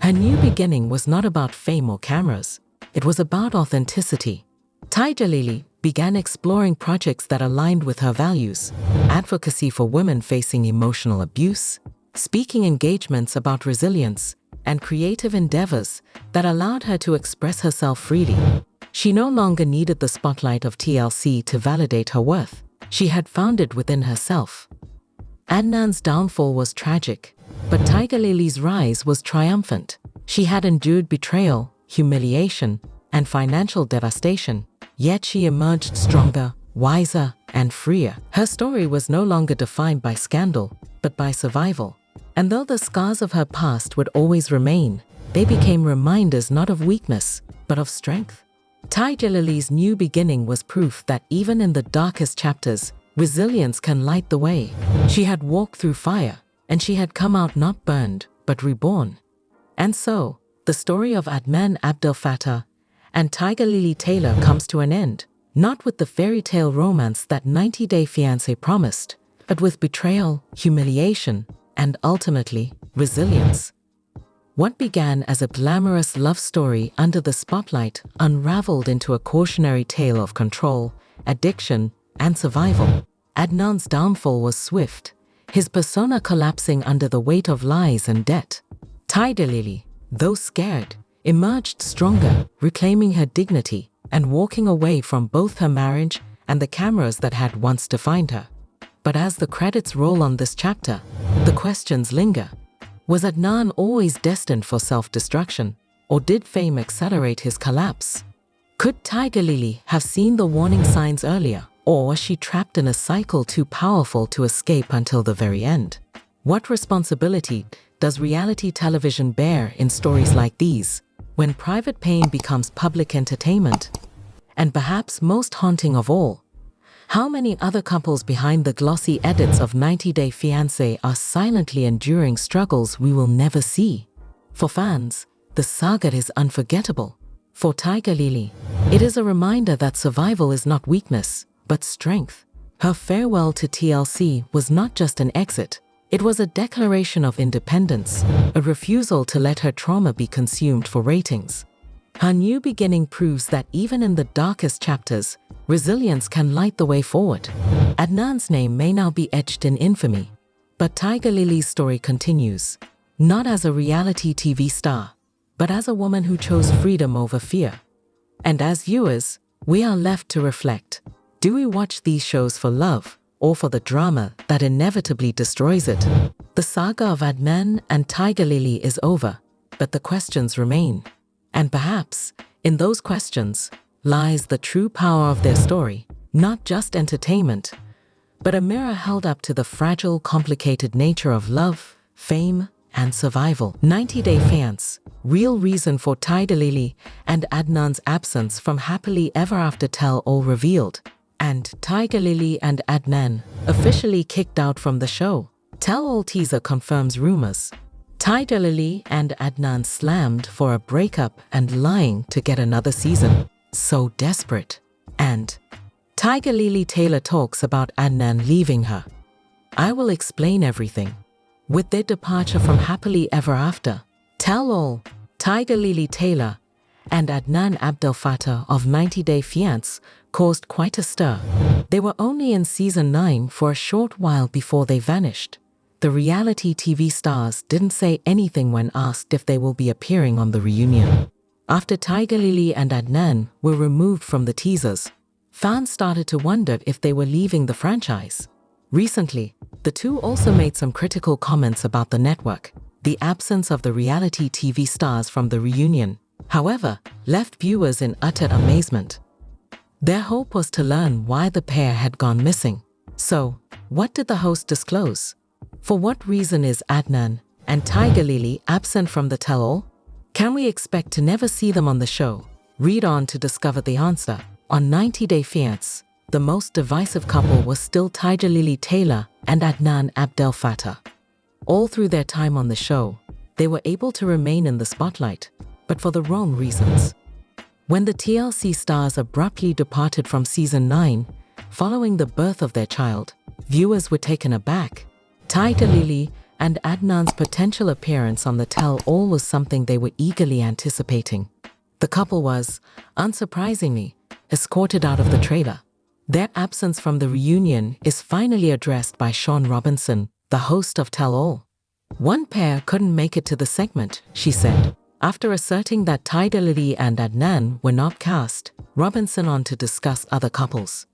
Her new beginning was not about fame or cameras. It was about authenticity. Tigerlily began exploring projects that aligned with her values: advocacy for women facing emotional abuse, speaking engagements about resilience, and creative endeavors that allowed her to express herself freely. She no longer needed the spotlight of TLC to validate her worth. She had found it within herself. Adnan's downfall was tragic, but Tigerlily's rise was triumphant. She had endured betrayal, humiliation, and financial devastation, yet she emerged stronger, wiser, and freer. Her story was no longer defined by scandal, but by survival. And though the scars of her past would always remain, they became reminders not of weakness, but of strength. Tigerlily's new beginning was proof that even in the darkest chapters, resilience can light the way. She had walked through fire, and she had come out not burned, but reborn. And so, the story of Adnan Abdel Fattah and Tigerlily Taylor comes to an end, not with the fairy tale romance that 90-Day Fiancé promised, but with betrayal, humiliation, and ultimately, resilience. What began as a glamorous love story under the spotlight unraveled into a cautionary tale of control, addiction, and survival. Adnan's downfall was swift, his persona collapsing under the weight of lies and debt. Tigerlily, though scared, emerged stronger, reclaiming her dignity and walking away from both her marriage and the cameras that had once defined her. But as the credits roll on this chapter, the questions linger. Was Adnan always destined for self-destruction, or did fame accelerate his collapse? Could Tigerlily have seen the warning signs earlier, or was she trapped in a cycle too powerful to escape until the very end? What responsibility does reality television bear in stories like these, when private pain becomes public entertainment? And perhaps most haunting of all, how many other couples behind the glossy edits of 90 Day Fiancé are silently enduring struggles we will never see? For fans, the saga is unforgettable. For Tigerlily, it is a reminder that survival is not weakness, but strength. Her farewell to TLC was not just an exit, it was a declaration of independence, a refusal to let her trauma be consumed for ratings. Her new beginning proves that even in the darkest chapters, resilience can light the way forward. Adnan's name may now be etched in infamy, but Tigerlily's story continues, not as a reality TV star, but as a woman who chose freedom over fear. And as viewers, we are left to reflect. Do we watch these shows for love, or for the drama that inevitably destroys it? The saga of Adnan and Tigerlily is over, but the questions remain. And perhaps, in those questions, lies the true power of their story, not just entertainment, but a mirror held up to the fragile, complicated nature of love, fame, and survival. 90 Day Fiancé, real reason for Tigerlily and Adnan's absence from Happily Ever After Tell-All revealed, and Tigerlily and Adnan officially kicked out from the show. Tell-All teaser confirms rumors. Tigerlily and Adnan slammed for a breakup and lying to get another season. So desperate. And Tigerlily Taylor talks about Adnan leaving her. I will explain everything. With their departure from Happily Ever After Tell-All, Tigerlily Taylor and Adnan Abdel Fattah of 90 Day Fiancé caused quite a stir. They were only in season 9 for a short while before they vanished. The reality TV stars didn't say anything when asked if they will be appearing on the reunion. After Tigerlily and Adnan were removed from the teasers, fans started to wonder if they were leaving the franchise. Recently, the two also made some critical comments about the network. The absence of the reality TV stars from the reunion, however, left viewers in utter amazement. Their hope was to learn why the pair had gone missing. So, what did the host disclose? For what reason is Adnan and Tigerlily absent from the tell-all? Can we expect to never see them on the show? Read on to discover the answer. On 90 Day Fiancé, the most divisive couple was still Tigerlily Taylor and Adnan Abdel Fattah. All through their time on the show, they were able to remain in the spotlight, but for the wrong reasons. When the TLC stars abruptly departed from season 9, following the birth of their child, viewers were taken aback. Tigerlily and Adnan's potential appearance on the tell-all was something they were eagerly anticipating. The couple was, unsurprisingly, escorted out of the trailer. Their absence from the reunion is finally addressed by Sean Robinson, the host of Tell-All. One pair couldn't make it to the segment, she said. After asserting that Tigerlily and Adnan were not cast, Robinson on to discuss other couples.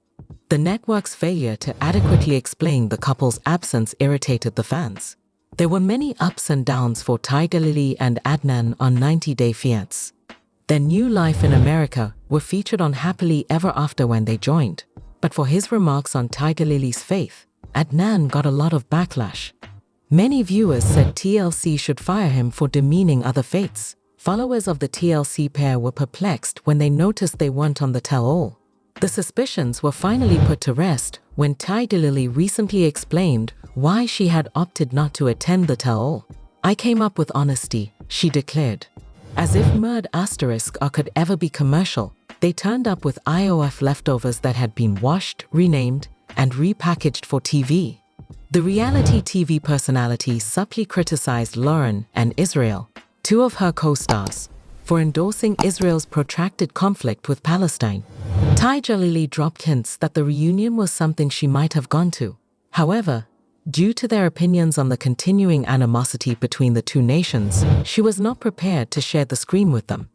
The network's failure to adequately explain the couple's absence irritated the fans. There were many ups and downs for Tigerlily and Adnan on 90 Day Fiancé. Their new life in America were featured on Happily Ever After when they joined. But for his remarks on Tigerlily's faith, Adnan got a lot of backlash. Many viewers said TLC should fire him for demeaning other faiths. Followers of the TLC pair were perplexed when they noticed they weren't on the tell-all. The suspicions were finally put to rest when Tigerlily recently explained why she had opted not to attend the tell-all. I came up with honesty, she declared. As if Murd ** could ever be commercial, they turned up with IOF leftovers that had been washed, renamed, and repackaged for TV. The reality TV personality subtly criticized Lauren and Israel, two of her co-stars, for endorsing Israel's protracted conflict with Palestine. Tigerlily dropped hints that the reunion was something she might have gone to. However, due to their opinions on the continuing animosity between the two nations, she was not prepared to share the screen with them.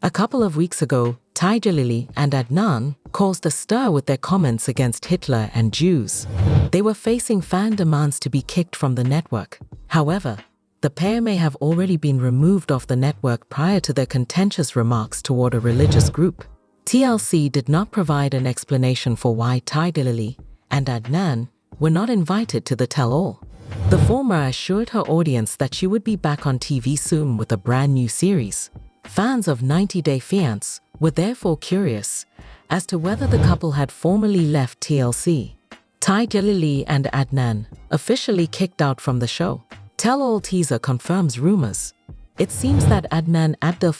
A couple of weeks ago, Tigerlily and Adnan caused a stir with their comments against Hitler and Jews. They were facing fan demands to be kicked from the network. However, the pair may have already been removed off the network prior to their contentious remarks toward a religious group. TLC did not provide an explanation for why Tigerlily and Adnan were not invited to the tell-all. The former assured her audience that she would be back on TV soon with a brand new series. Fans of 90 Day Fiancé were therefore curious as to whether the couple had formally left TLC. Tigerlily and Adnan officially kicked out from the show. Tell-all teaser confirms rumors. It seems that Adnan Abdel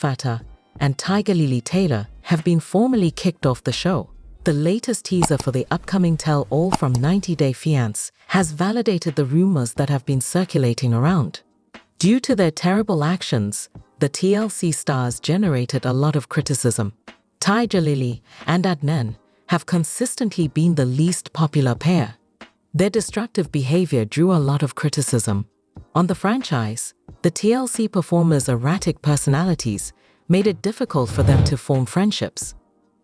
and Tigerlily Taylor have been formally kicked off the show. The latest teaser for the upcoming tell-all from 90 Day Fiancé has validated the rumors that have been circulating around. Due to their terrible actions, the TLC stars generated a lot of criticism. Tigerlily and Adnan have consistently been the least popular pair. Their destructive behavior drew a lot of criticism. On the franchise, the TLC performers' erratic personalities made it difficult for them to form friendships.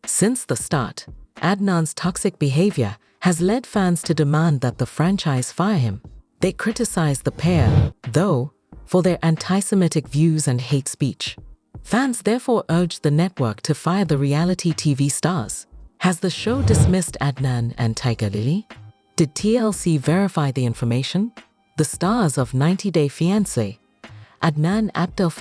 Since the start, Adnan's toxic behavior has led fans to demand that the franchise fire him. They criticize the pair, though, for their anti-Semitic views and hate speech. Fans therefore urged the network to fire the reality TV stars. Has the show dismissed Adnan and Tigerlily? Did TLC verify the information? The stars of 90 Day Fiancé, Adnan Abdel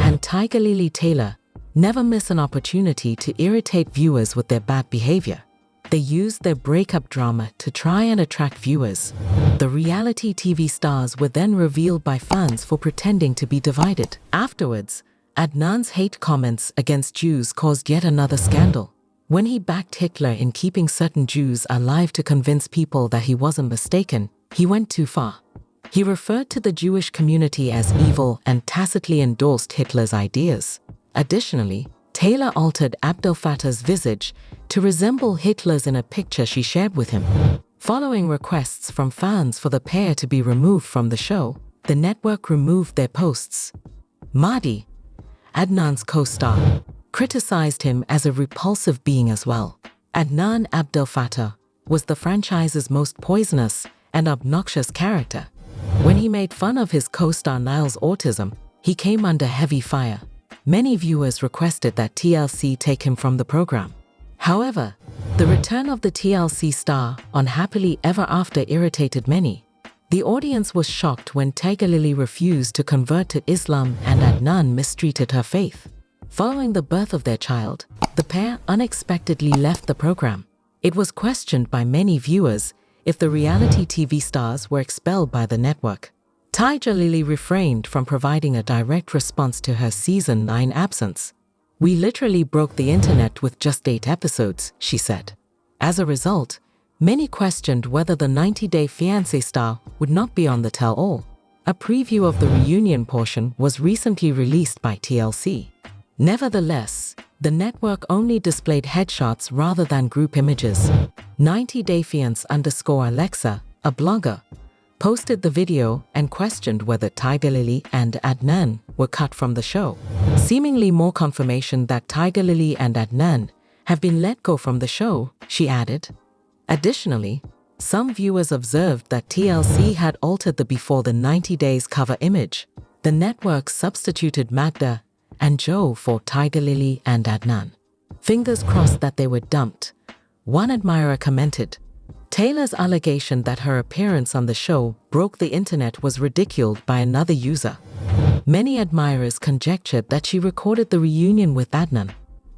and Tigerlily Taylor, never miss an opportunity to irritate viewers with their bad behavior. They used their breakup drama to try and attract viewers. The reality TV stars were then revealed by fans for pretending to be divided. Afterwards, Adnan's hate comments against Jews caused yet another scandal. When he backed Hitler in keeping certain Jews alive to convince people that he wasn't mistaken, he went too far. He referred to the Jewish community as evil and tacitly endorsed Hitler's ideas. Additionally, Taylor altered Abdel visage to resemble Hitler's in a picture she shared with him. Following requests from fans for the pair to be removed from the show, the network removed their posts. Mahdi, Adnan's co-star, criticized him as a repulsive being as well. Adnan Abdel was the franchise's most poisonous and obnoxious character. When he made fun of his co-star Niall's autism, he came under heavy fire. Many viewers requested that TLC take him from the program. However, the return of the TLC star on Happily Ever After irritated many. The audience was shocked when Tigerlily refused to convert to Islam and Adnan mistreated her faith. Following the birth of their child, the pair unexpectedly left the program. It was questioned by many viewers if the reality TV stars were expelled by the network. Tigerlily refrained from providing a direct response to her season 9 absence. "We literally broke the internet with just 8 episodes," she said. As a result, many questioned whether the 90 Day Fiancé star would not be on the tell-all. A preview of the reunion portion was recently released by TLC. Nevertheless, the network only displayed headshots rather than group images. 90 Day Fiancé_Alexa, a blogger, posted the video and questioned whether Tigerlily and Adnan were cut from the show. Seemingly more confirmation that Tigerlily and Adnan have been let go from the show, she added. Additionally, some viewers observed that TLC had altered the Before the 90 Days cover image. The network substituted Magda and Joe for Tigerlily and Adnan. Fingers crossed that they were dumped. One admirer commented, Taylor's allegation that her appearance on the show broke the internet was ridiculed by another user. Many admirers conjectured that she recorded the reunion with Adnan.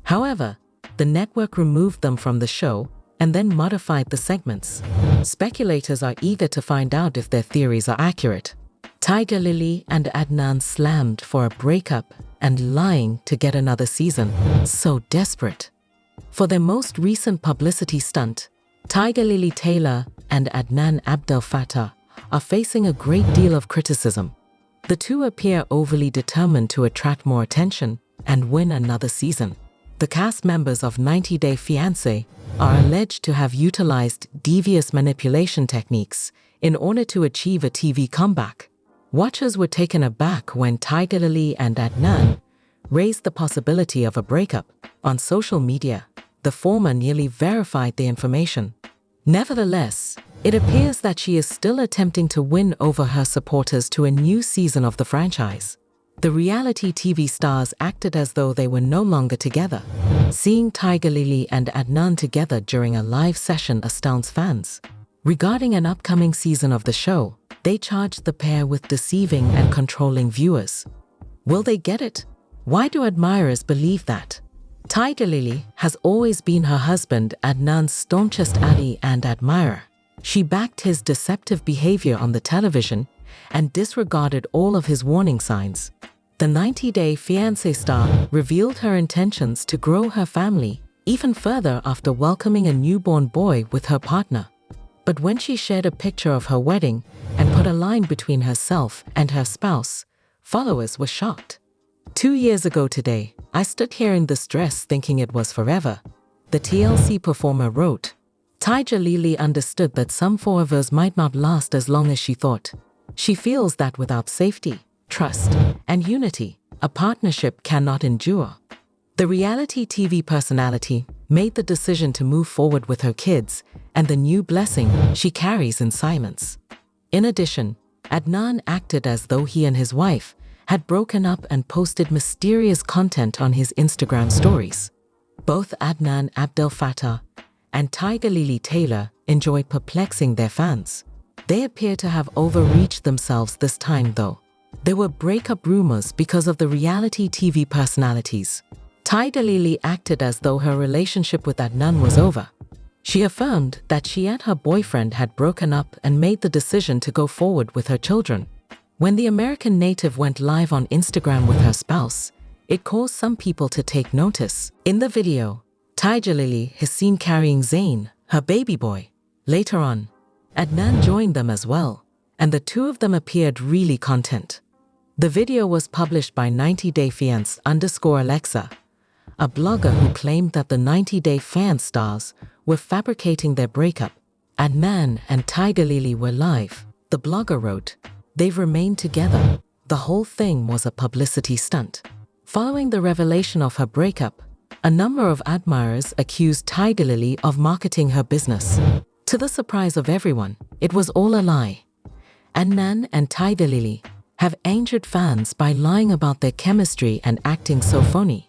However, the network removed them from the show and then modified the segments. Speculators are eager to find out if their theories are accurate. Tigerlily and Adnan slammed for a breakup and lying to get another season. So desperate. For their most recent publicity stunt, Tigerlily Taylor and Adnan Abdel are facing a great deal of criticism. The two appear overly determined to attract more attention and win another season. The cast members of 90 Day Fiancé are alleged to have utilized devious manipulation techniques in order to achieve a TV comeback. Watchers were taken aback when Tigerlily and Adnan raised the possibility of a breakup. On social media, the former nearly verified the information. Nevertheless, it appears that she is still attempting to win over her supporters to a new season of the franchise. The reality TV stars acted as though they were no longer together. Seeing Tigerlily and Adnan together during a live session astounds fans. Regarding an upcoming season of the show, They charged the pair with deceiving and controlling viewers. Will they get it? Why do admirers believe that? Tigerlily has always been her husband Adnan's staunchest ally and admirer. She backed his deceptive behavior on the television and disregarded all of his warning signs. The 90-day Fiancé star revealed her intentions to grow her family even further after welcoming a newborn boy with her partner. But when she shared a picture of her wedding and put a line between herself and her spouse, followers were shocked. 2 years ago today, I stood here in this dress thinking it was forever, the TLC performer wrote. Tigerlily understood that some forevers might not last as long as she thought. She feels that without safety, trust, and unity, a partnership cannot endure. The reality TV personality made the decision to move forward with her kids and the new blessing she carries in silence. In addition, Adnan acted as though he and his wife had broken up and posted mysterious content on his Instagram stories. Both Adnan Abdel Fattah and Tigerlily Taylor enjoyed perplexing their fans. They appear to have overreached themselves this time though. There were breakup rumors because of the reality TV personalities. Tigerlily acted as though her relationship with Adnan was over. She affirmed that she and her boyfriend had broken up and made the decision to go forward with her children. When the American native went live on Instagram with her spouse, it caused some people to take notice. In the video, Tigerlily is seen carrying Zayn, her baby boy. Later on, Adnan joined them as well, and the two of them appeared really content. The video was published by 90-day Fiance_Alexa, a blogger who claimed that the 90-day Fiance stars were fabricating their breakup. Adnan and Tigerlily were live. The blogger wrote, "They've remained together. The whole thing was a publicity stunt." Following the revelation of her breakup, a number of admirers accused Tigerlily of marketing her business. To the surprise of everyone, it was all a lie. Adnan and Tigerlily have injured fans by lying about their chemistry and acting so phony.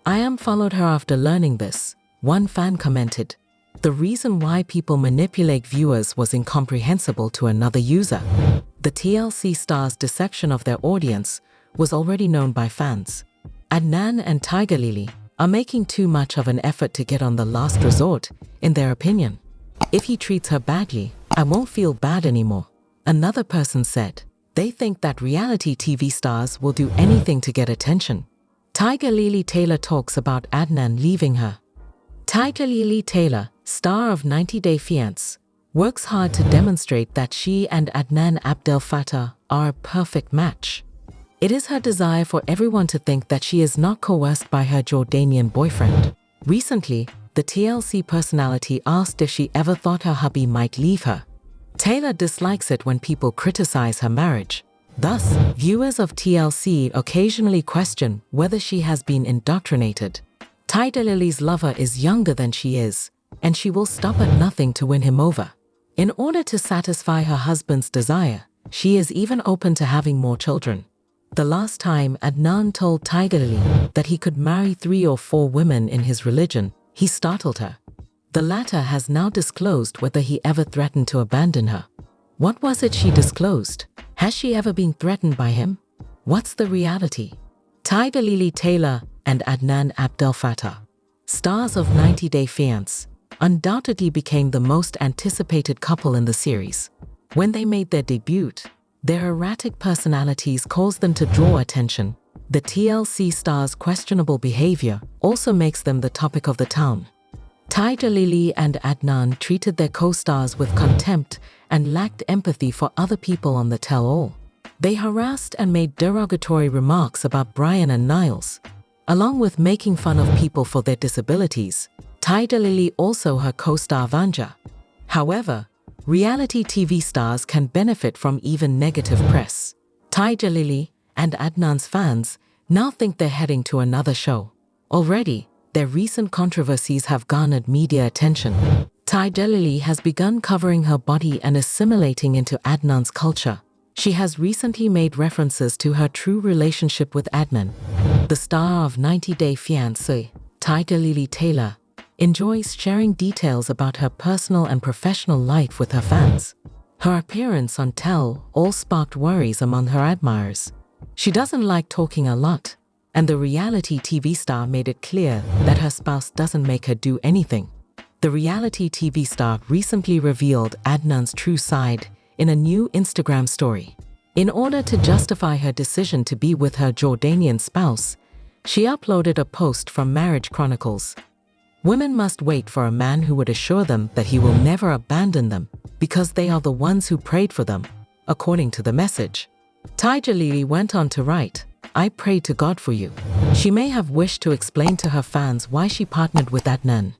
"I am followed her after learning this," one fan commented. The reason why people manipulate viewers was incomprehensible to another user. The TLC star's deception of their audience was already known by fans. Adnan and Tigerlily are making too much of an effort to get on the last resort, in their opinion. "If he treats her badly, I won't feel bad anymore," another person said. They think that reality TV stars will do anything to get attention. Tigerlily Taylor talks about Adnan leaving her. Tigerlily Taylor, star of 90-Day Fiancé, works hard to demonstrate that she and Adnan Abdel Fattah are a perfect match. It is her desire for everyone to think that she is not coerced by her Jordanian boyfriend. Recently, the TLC personality asked if she ever thought her hubby might leave her. Taylor dislikes it when people criticize her marriage. Thus, viewers of TLC occasionally question whether she has been indoctrinated. Tigerlily's lover is younger than she is, and she will stop at nothing to win him over. In order to satisfy her husband's desire, she is even open to having more children. The last time Adnan told Tigerlily that he could marry 3 or 4 women in his religion, he startled her. The latter has now disclosed whether he ever threatened to abandon her. What was it she disclosed? Has she ever been threatened by him? What's the reality? Tigerlily Taylor and Adnan Abdel Fattah, stars of 90-Day Fiancé, undoubtedly became the most anticipated couple in the series. When they made their debut, their erratic personalities caused them to draw attention. The TLC stars' questionable behavior also makes them the topic of the town. Tigerlily and Adnan treated their co-stars with contempt and lacked empathy for other people on the tell-all. They harassed and made derogatory remarks about Brian and Niles, along with making fun of people for their disabilities. Tigerlily also her co-star Vanja. However, reality TV stars can benefit from even negative press. Tigerlily and Adnan's fans now think they're heading to another show. Already, their recent controversies have garnered media attention. Tigerlily has begun covering her body and assimilating into Adnan's culture. She has recently made references to her true relationship with Adnan. The star of 90-Day Fiancé, Tigerlily Taylor, enjoys sharing details about her personal and professional life with her fans. Her appearance on Tell all sparked worries among her admirers. She doesn't like talking a lot, and the reality TV star made it clear that her spouse doesn't make her do anything. The reality TV star recently revealed Adnan's true side in a new Instagram story. In order to justify her decision to be with her Jordanian spouse, she uploaded a post from Marriage Chronicles. Women must wait for a man who would assure them that he will never abandon them because they are the ones who prayed for them, according to the message. Tigerlily went on to write, "I prayed to God for you." She may have wished to explain to her fans why she partnered with Adnan.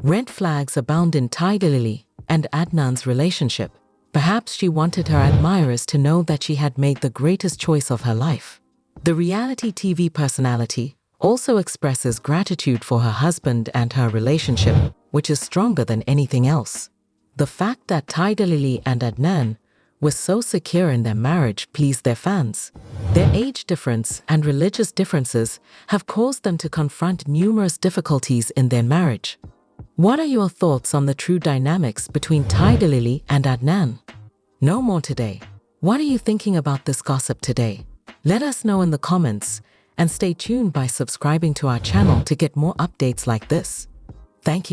Red flags abound in Tigerlily and Adnan's relationship. Perhaps she wanted her admirers to know that she had made the greatest choice of her life. The reality TV personality also expresses gratitude for her husband and her relationship, which is stronger than anything else. The fact that Tigerlily and Adnan were so secure in their marriage pleased their fans. Their age difference and religious differences have caused them to confront numerous difficulties in their marriage. What are your thoughts on the true dynamics between Tigerlily and Adnan? Know more today. What are you thinking about this gossip today? Let us know in the comments, and stay tuned by subscribing to our channel to get more updates like this. Thank you.